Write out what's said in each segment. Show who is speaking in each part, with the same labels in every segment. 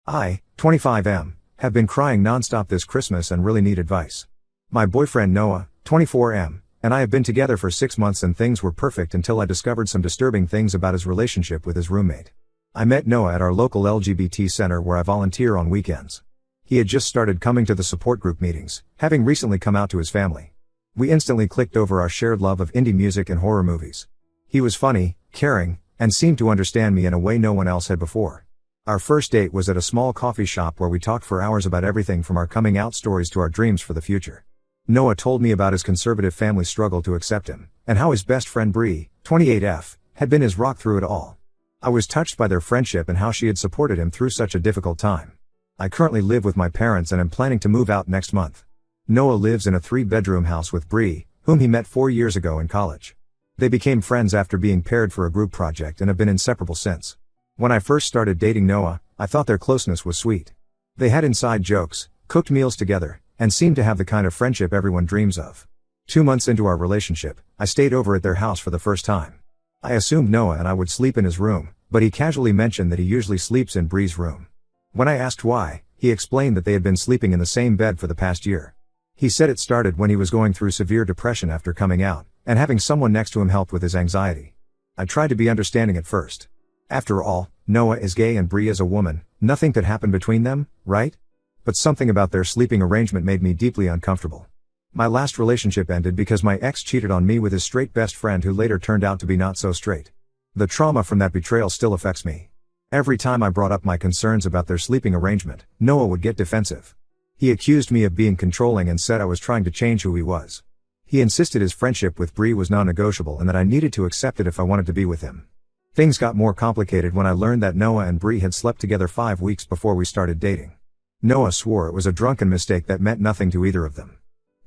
Speaker 1: I, 25M, have been crying nonstop this Christmas and really need advice. My boyfriend Noah, 24M, and I have been together for 6 months and things were perfect until I discovered some disturbing things about his relationship with his roommate. I met Noah at our local LGBT center where I volunteer on weekends. He had just started coming to the support group meetings, having recently come out to his family. We instantly clicked over our shared love of indie music and horror movies. He was funny, caring, and seemed to understand me in a way no one else had before. Our first date was at a small coffee shop where we talked for hours about everything from our coming out stories to our dreams for the future. Noah told me about his conservative family struggle to accept him, and how his best friend Bree, 28F, had been his rock through it all. I was touched by their friendship and how she had supported him through such a difficult time. I currently live with my parents and am planning to move out next month. Noah lives in a 3-bedroom house with Bree, whom he met 4 years ago in college. They became friends after being paired for a group project and have been inseparable since. When I first started dating Noah, I thought their closeness was sweet. They had inside jokes, cooked meals together, and seemed to have the kind of friendship everyone dreams of. 2 months into our relationship, I stayed over at their house for the first time. I assumed Noah and I would sleep in his room, but he casually mentioned that he usually sleeps in Bree's room. When I asked why, he explained that they had been sleeping in the same bed for the past year. He said it started when he was going through severe depression after coming out, and having someone next to him helped with his anxiety. I tried to be understanding at first. After all, Noah is gay and Bree is a woman, nothing could happen between them, right? But something about their sleeping arrangement made me deeply uncomfortable. My last relationship ended because my ex cheated on me with his straight best friend who later turned out to be not so straight. The trauma from that betrayal still affects me. Every time I brought up my concerns about their sleeping arrangement, Noah would get defensive. He accused me of being controlling and said I was trying to change who he was. He insisted his friendship with Bree was non-negotiable and that I needed to accept it if I wanted to be with him. Things got more complicated when I learned that Noah and Bree had slept together 5 weeks before we started dating. Noah swore it was a drunken mistake that meant nothing to either of them.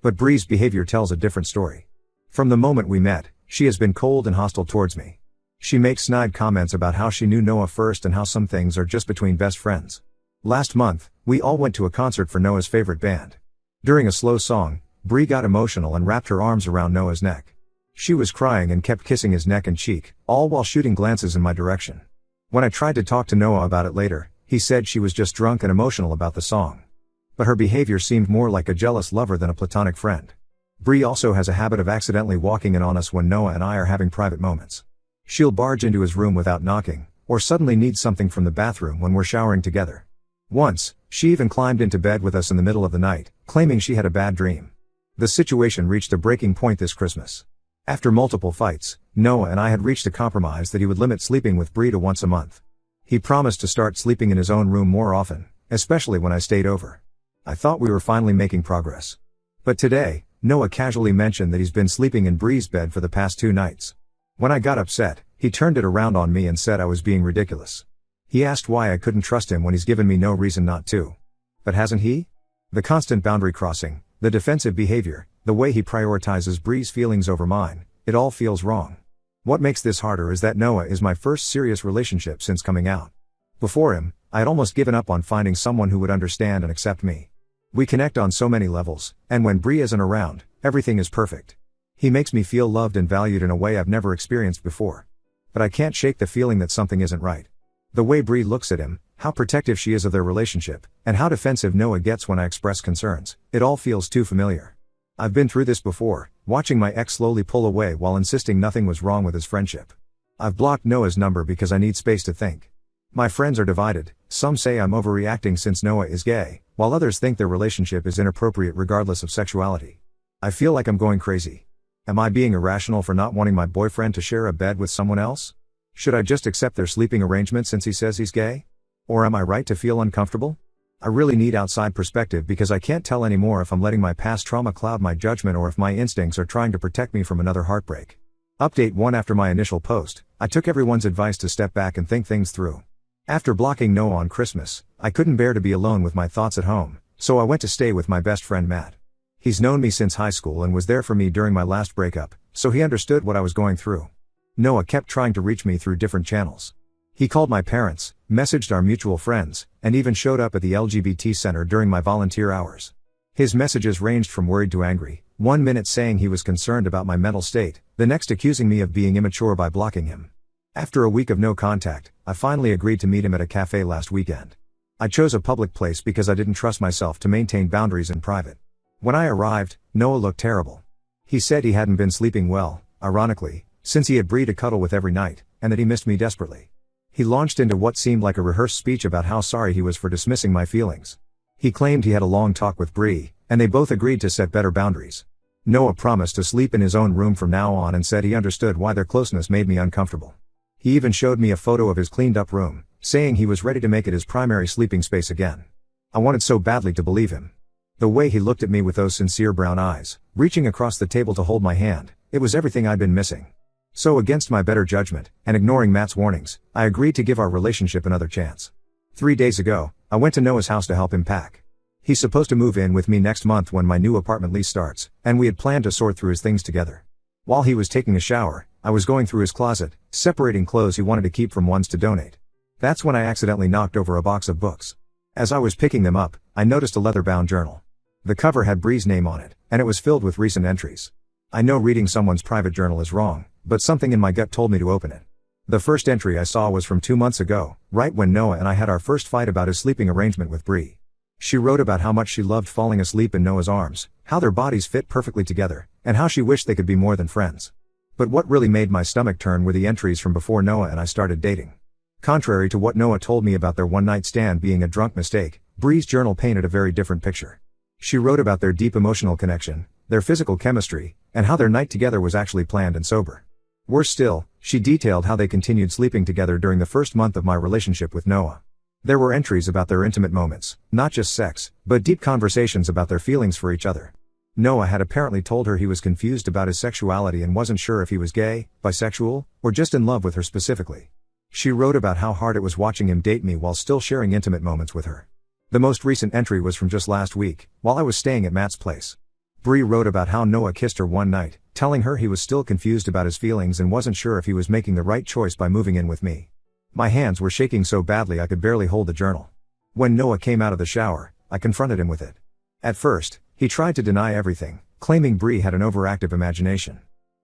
Speaker 1: But Bree's behavior tells a different story. From the moment we met, she has been cold and hostile towards me. She makes snide comments about how she knew Noah first and how some things are just between best friends. Last month, we all went to a concert for Noah's favorite band. During a slow song, Bree got emotional and wrapped her arms around Noah's neck. She was crying and kept kissing his neck and cheek, all while shooting glances in my direction. When I tried to talk to Noah about it later, he said she was just drunk and emotional about the song. But her behavior seemed more like a jealous lover than a platonic friend. Bree also has a habit of accidentally walking in on us when Noah and I are having private moments. She'll barge into his room without knocking, or suddenly need something from the bathroom when we're showering together. Once, she even climbed into bed with us in the middle of the night, claiming she had a bad dream. The situation reached a breaking point this Christmas. After multiple fights, Noah and I had reached a compromise that he would limit sleeping with Bree to once a month. He promised to start sleeping in his own room more often, especially when I stayed over. I thought we were finally making progress. But today, Noah casually mentioned that he's been sleeping in Bree's bed for the past 2 nights. When I got upset, he turned it around on me and said I was being ridiculous. He asked why I couldn't trust him when he's given me no reason not to. But hasn't he? The constant boundary crossing, the defensive behavior, the way he prioritizes Bree's feelings over mine, it all feels wrong. What makes this harder is that Noah is my first serious relationship since coming out. Before him, I had almost given up on finding someone who would understand and accept me. We connect on so many levels, and when Bree isn't around, everything is perfect. He makes me feel loved and valued in a way I've never experienced before. But I can't shake the feeling that something isn't right. The way Bree looks at him, how protective she is of their relationship, and how defensive Noah gets when I express concerns, it all feels too familiar. I've been through this before, watching my ex slowly pull away while insisting nothing was wrong with his friendship. I've blocked Noah's number because I need space to think. My friends are divided, some say I'm overreacting since Noah is gay, while others think their relationship is inappropriate regardless of sexuality. I feel like I'm going crazy. Am I being irrational for not wanting my boyfriend to share a bed with someone else? Should I just accept their sleeping arrangement since he says he's gay? Or am I right to feel uncomfortable? I really need outside perspective because I can't tell anymore if I'm letting my past trauma cloud my judgment or if my instincts are trying to protect me from another heartbreak. Update 1: After my initial post, I took everyone's advice to step back and think things through. After blocking Noah on Christmas, I couldn't bear to be alone with my thoughts at home, so I went to stay with my best friend Matt. He's known me since high school and was there for me during my last breakup, so he understood what I was going through. Noah kept trying to reach me through different channels. He called my parents, messaged our mutual friends, and even showed up at the LGBT center during my volunteer hours. His messages ranged from worried to angry, 1 minute saying he was concerned about my mental state, the next accusing me of being immature by blocking him. After a week of no contact, I finally agreed to meet him at a cafe last weekend. I chose a public place because I didn't trust myself to maintain boundaries in private. When I arrived, Noah looked terrible. He said he hadn't been sleeping well, ironically, since he had Bree to cuddle with every night, and that he missed me desperately. He launched into what seemed like a rehearsed speech about how sorry he was for dismissing my feelings. He claimed he had a long talk with Bree, and they both agreed to set better boundaries. Noah promised to sleep in his own room from now on and said he understood why their closeness made me uncomfortable. He even showed me a photo of his cleaned up room, saying he was ready to make it his primary sleeping space again. I wanted so badly to believe him. The way he looked at me with those sincere brown eyes, reaching across the table to hold my hand, it was everything I'd been missing. So against my better judgment, and ignoring Matt's warnings, I agreed to give our relationship another chance. 3 days ago, I went to Noah's house to help him pack. He's supposed to move in with me next month when my new apartment lease starts, and we had planned to sort through his things together. While he was taking a shower, I was going through his closet, separating clothes he wanted to keep from ones to donate. That's when I accidentally knocked over a box of books. As I was picking them up, I noticed a leather-bound journal. The cover had Bree's name on it, and it was filled with recent entries. I know reading someone's private journal is wrong, but something in my gut told me to open it. The first entry I saw was from 2 months ago, right when Noah and I had our first fight about his sleeping arrangement with Bree. She wrote about how much she loved falling asleep in Noah's arms, how their bodies fit perfectly together, and how she wished they could be more than friends. But what really made my stomach turn were the entries from before Noah and I started dating. Contrary to what Noah told me about their one-night stand being a drunk mistake, Bree's journal painted a very different picture. She wrote about their deep emotional connection, their physical chemistry, and how their night together was actually planned and sober. Worse still, she detailed how they continued sleeping together during the first month of my relationship with Noah. There were entries about their intimate moments, not just sex, but deep conversations about their feelings for each other. Noah had apparently told her he was confused about his sexuality and wasn't sure if he was gay, bisexual, or just in love with her specifically. She wrote about how hard it was watching him date me while still sharing intimate moments with her. The most recent entry was from just last week, while I was staying at Matt's place. Bree wrote about how Noah kissed her one night, telling her he was still confused about his feelings and wasn't sure if he was making the right choice by moving in with me. My hands were shaking so badly I could barely hold the journal. When Noah came out of the shower, I confronted him with it. At first, he tried to deny everything, claiming Bree had an overactive imagination.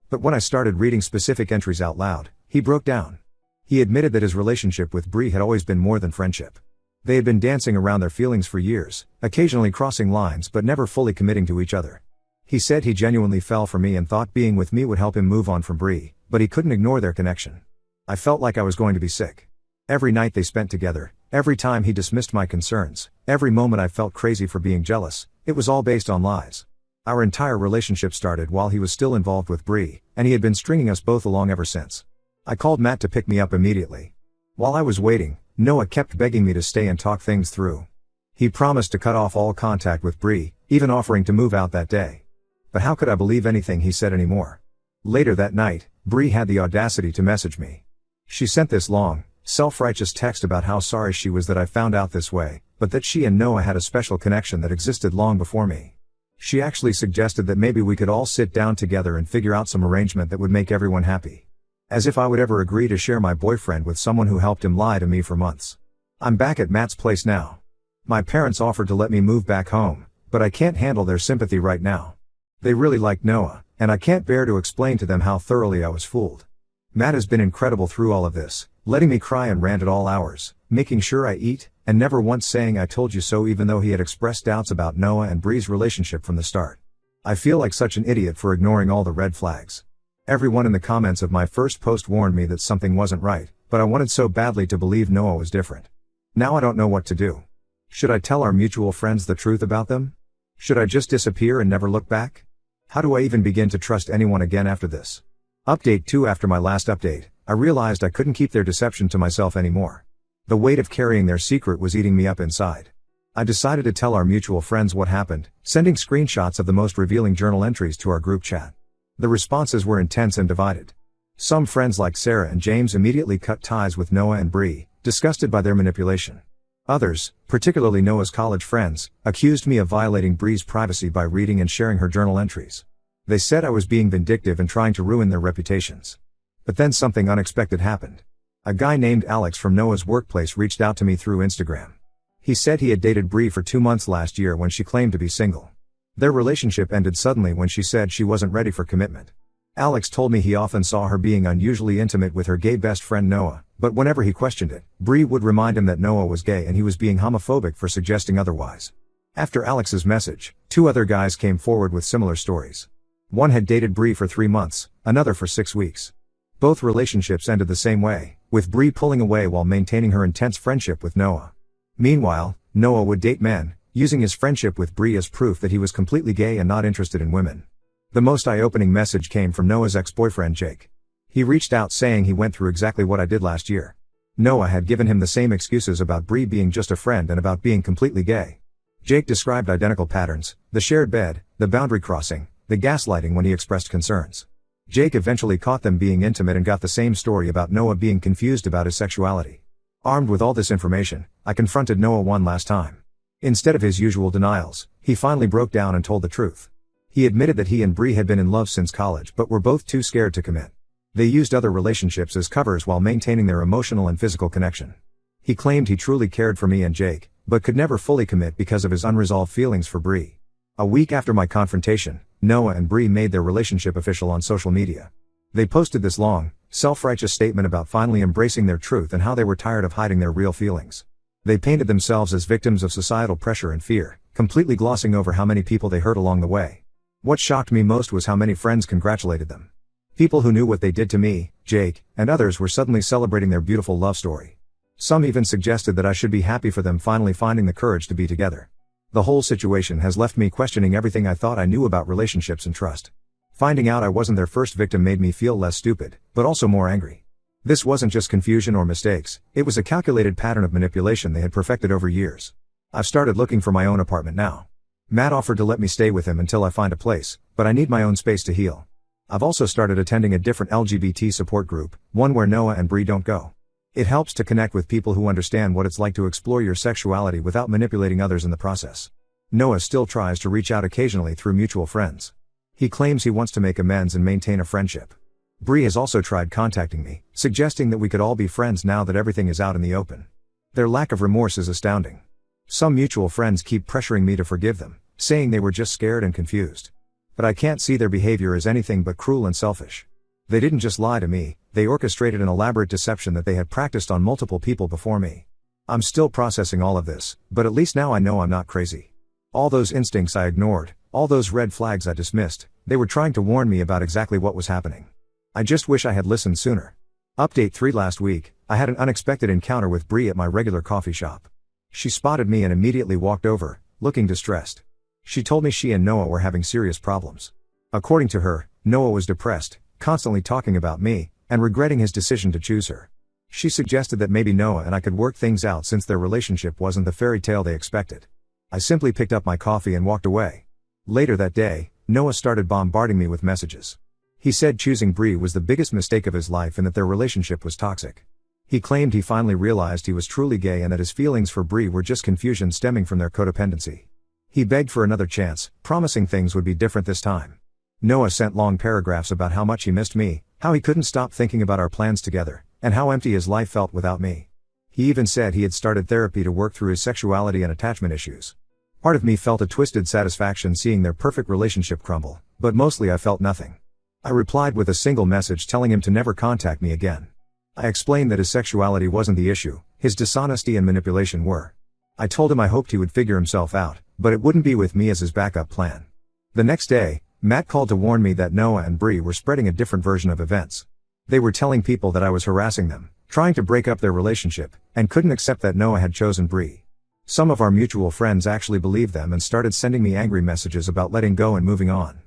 Speaker 1: But when I started reading specific entries out loud, he broke down. He admitted that his relationship with Bree had always been more than friendship. They had been dancing around their feelings for years, occasionally crossing lines but never fully committing to each other. He said he genuinely fell for me and thought being with me would help him move on from Bree, but he couldn't ignore their connection. I felt like I was going to be sick. Every night they spent together, every time he dismissed my concerns, every moment I felt crazy for being jealous, it was all based on lies. Our entire relationship started while he was still involved with Bree, and he had been stringing us both along ever since. I called Matt to pick me up immediately. While I was waiting, Noah kept begging me to stay and talk things through. He promised to cut off all contact with Bree, even offering to move out that day. But how could I believe anything he said anymore? Later that night, Bree had the audacity to message me. She sent this long, self-righteous text about how sorry she was that I found out this way, but that she and Noah had a special connection that existed long before me. She actually suggested that maybe we could all sit down together and figure out some arrangement that would make everyone happy. As if I would ever agree to share my boyfriend with someone who helped him lie to me for months. I'm back at Matt's place now. My parents offered to let me move back home, but I can't handle their sympathy right now. They really like Noah, and I can't bear to explain to them how thoroughly I was fooled. Matt has been incredible through all of this, letting me cry and rant at all hours, making sure I eat, and never once saying I told you so even though he had expressed doubts about Noah and Bree's relationship from the start. I feel like such an idiot for ignoring all the red flags. Everyone in the comments of my first post warned me that something wasn't right, but I wanted so badly to believe Noah was different. Now I don't know what to do. Should I tell our mutual friends the truth about them? Should I just disappear and never look back? How do I even begin to trust anyone again after this? Update 2. After my last update, I realized I couldn't keep their deception to myself anymore. The weight of carrying their secret was eating me up inside. I decided to tell our mutual friends what happened, sending screenshots of the most revealing journal entries to our group chat. The responses were intense and divided. Some friends like Sarah and James immediately cut ties with Noah and Bree, disgusted by their manipulation. Others, particularly Noah's college friends, accused me of violating Bree's privacy by reading and sharing her journal entries. They said I was being vindictive and trying to ruin their reputations. But then something unexpected happened. A guy named Alex from Noah's workplace reached out to me through Instagram. He said he had dated Bree for 2 months last year when she claimed to be single. Their relationship ended suddenly when she said she wasn't ready for commitment. Alex told me he often saw her being unusually intimate with her gay best friend Noah, but whenever he questioned it, Bree would remind him that Noah was gay and he was being homophobic for suggesting otherwise. After Alex's message, 2 other guys came forward with similar stories. One had dated Bree for 3 months, another for 6 weeks. Both relationships ended the same way, with Bree pulling away while maintaining her intense friendship with Noah. Meanwhile, Noah would date men, using his friendship with Bree as proof that he was completely gay and not interested in women. The most eye-opening message came from Noah's ex-boyfriend Jake. He reached out saying he went through exactly what I did last year. Noah had given him the same excuses about Bree being just a friend and about being completely gay. Jake described identical patterns: the shared bed, the boundary crossing, the gaslighting when he expressed concerns. Jake eventually caught them being intimate and got the same story about Noah being confused about his sexuality. Armed with all this information, I confronted Noah one last time. Instead of his usual denials, he finally broke down and told the truth. He admitted that he and Bree had been in love since college but were both too scared to commit. They used other relationships as covers while maintaining their emotional and physical connection. He claimed he truly cared for me and Jake, but could never fully commit because of his unresolved feelings for Bree. A week after my confrontation, Noah and Bree made their relationship official on social media. They posted this long, self-righteous statement about finally embracing their truth and how they were tired of hiding their real feelings. They painted themselves as victims of societal pressure and fear, completely glossing over how many people they hurt along the way. What shocked me most was how many friends congratulated them. People who knew what they did to me, Jake, and others were suddenly celebrating their beautiful love story. Some even suggested that I should be happy for them finally finding the courage to be together. The whole situation has left me questioning everything I thought I knew about relationships and trust. Finding out I wasn't their first victim made me feel less stupid, but also more angry. This wasn't just confusion or mistakes, it was a calculated pattern of manipulation they had perfected over years. I've started looking for my own apartment now. Matt offered to let me stay with him until I find a place, but I need my own space to heal. I've also started attending a different LGBT support group, one where Noah and Bree don't go. It helps to connect with people who understand what it's like to explore your sexuality without manipulating others in the process. Noah still tries to reach out occasionally through mutual friends. He claims he wants to make amends and maintain a friendship. Bree has also tried contacting me, suggesting that we could all be friends now that everything is out in the open. Their lack of remorse is astounding. Some mutual friends keep pressuring me to forgive them, saying they were just scared and confused. But I can't see their behavior as anything but cruel and selfish. They didn't just lie to me, they orchestrated an elaborate deception that they had practiced on multiple people before me. I'm still processing all of this, but at least now I know I'm not crazy. All those instincts I ignored, all those red flags I dismissed, they were trying to warn me about exactly what was happening. I just wish I had listened sooner. Update 3: last week, I had an unexpected encounter with Bree at my regular coffee shop. She spotted me and immediately walked over, looking distressed. She told me she and Noah were having serious problems. According to her, Noah was depressed, constantly talking about me, and regretting his decision to choose her. She suggested that maybe Noah and I could work things out since their relationship wasn't the fairy tale they expected. I simply picked up my coffee and walked away. Later that day, Noah started bombarding me with messages. He said choosing Bree was the biggest mistake of his life and that their relationship was toxic. He claimed he finally realized he was truly gay and that his feelings for Bree were just confusion stemming from their codependency. He begged for another chance, promising things would be different this time. Noah sent long paragraphs about how much he missed me, how he couldn't stop thinking about our plans together, and how empty his life felt without me. He even said he had started therapy to work through his sexuality and attachment issues. Part of me felt a twisted satisfaction seeing their perfect relationship crumble, but mostly I felt nothing. I replied with a single message telling him to never contact me again. I explained that his sexuality wasn't the issue, his dishonesty and manipulation were. I told him I hoped he would figure himself out, but it wouldn't be with me as his backup plan. The next day, Matt called to warn me that Noah and Bree were spreading a different version of events. They were telling people that I was harassing them, trying to break up their relationship, and couldn't accept that Noah had chosen Bree. Some of our mutual friends actually believed them and started sending me angry messages about letting go and moving on.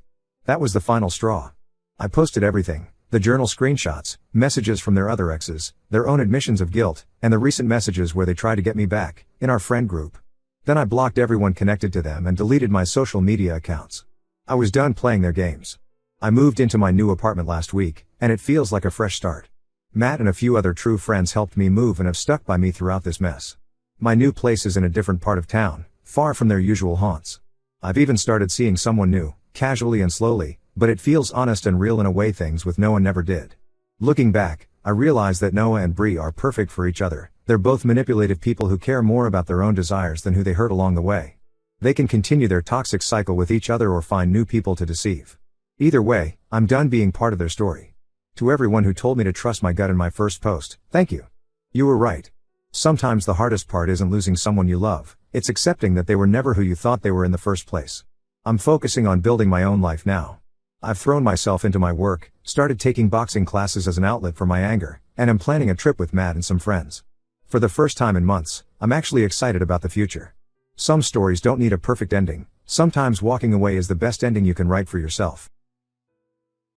Speaker 1: That was the final straw. I posted everything: the journal screenshots, messages from their other exes, their own admissions of guilt, and the recent messages where they tried to get me back, in our friend group. Then I blocked everyone connected to them and deleted my social media accounts. I was done playing their games. I moved into my new apartment last week, and it feels like a fresh start. Matt and a few other true friends helped me move and have stuck by me throughout this mess. My new place is in a different part of town, far from their usual haunts. I've even started seeing someone new, casually and slowly, but it feels honest and real in a way things with Noah never did. Looking back, I realize that Noah and Bree are perfect for each other. They're both manipulative people who care more about their own desires than who they hurt along the way. They can continue their toxic cycle with each other or find new people to deceive. Either way, I'm done being part of their story. To everyone who told me to trust my gut in my first post, thank you. You were right. Sometimes the hardest part isn't losing someone you love, it's accepting that they were never who you thought they were in the first place. I'm focusing on building my own life now. I've thrown myself into my work, started taking boxing classes as an outlet for my anger, and am planning a trip with Matt and some friends. For the first time in months, I'm actually excited about the future. Some stories don't need a perfect ending, sometimes walking away is the best ending you can write for yourself.